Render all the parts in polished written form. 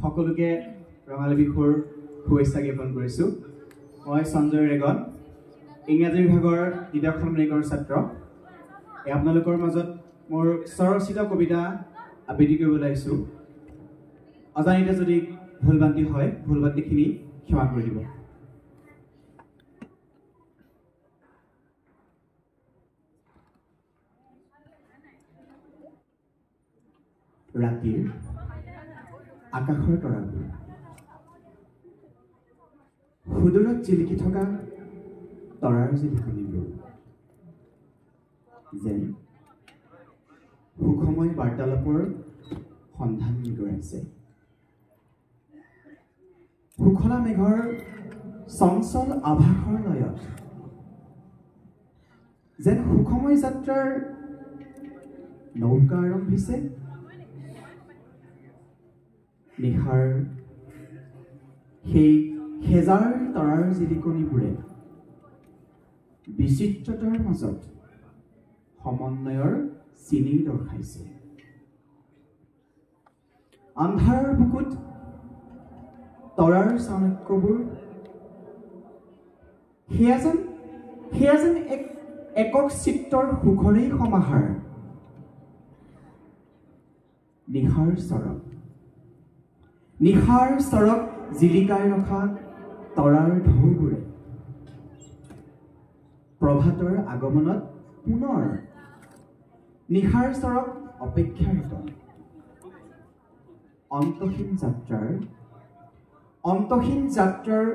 সকলোকে ৰঙালী বিহুৰ শুভেচ্ছা জ্ঞাপন কৰিছোঁ। মই সঞ্জয় ৰেগন, ইংৰাজী বিভাগৰ দ্বিতীয় ষান্মাসিকৰ ছাত্ৰ। আপোনালোকৰ মাজত মোৰ স্বৰচিত কবিতা আবৃত্তি কৰিবলৈ আহিছোঁ। অজানিতে যদি ভুল ভ্ৰান্তি হয়, ভুল ভ্ৰান্তিখিনি ক্ষমা কৰি দিব। ৰাতিৰ আকাশৰ তৰাবোৰ সুদূৰত জিলিকি থকা তৰাৰ জিলিকনিবোৰ যেন সুখময় বাৰ্তালাপৰ সন্ধান নিগৰাইছে। সুখলা মেঘৰ চঞ্চল আভাসৰ লয়ত যেন সুখময় যাত্ৰাৰ নৌকা আৰম্ভিছে। নিশাৰ সেই হেজাৰ তৰাৰ জিলিকনিবোৰে বিচিত্ৰতাৰ মাজত সমন্বয়ৰ চিনি দৰ্শাইছে। আন্ধাৰৰ বুকুত তৰাৰ চাণক্যবোৰ সেয়া যেন এক একক চিত্ৰৰ সুখৰেই সমাহাৰ। নিশাৰ চৰক জিলিকাই ৰখা তৰাৰ ঢৌবোৰে প্ৰভাতৰ আগমনত পুনৰ নিশাৰ চৰক অপেক্ষাৰত। অন্তহীন যাত্ৰাৰ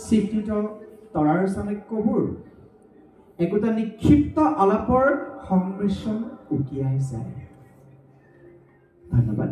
স্বীকৃত তৰাৰ চাণক্যবোৰ একোটা নিক্ষিপ্ত আলাপৰ সংমিশ্ৰণ উকিয়াই যায়। ধন্যবাদ।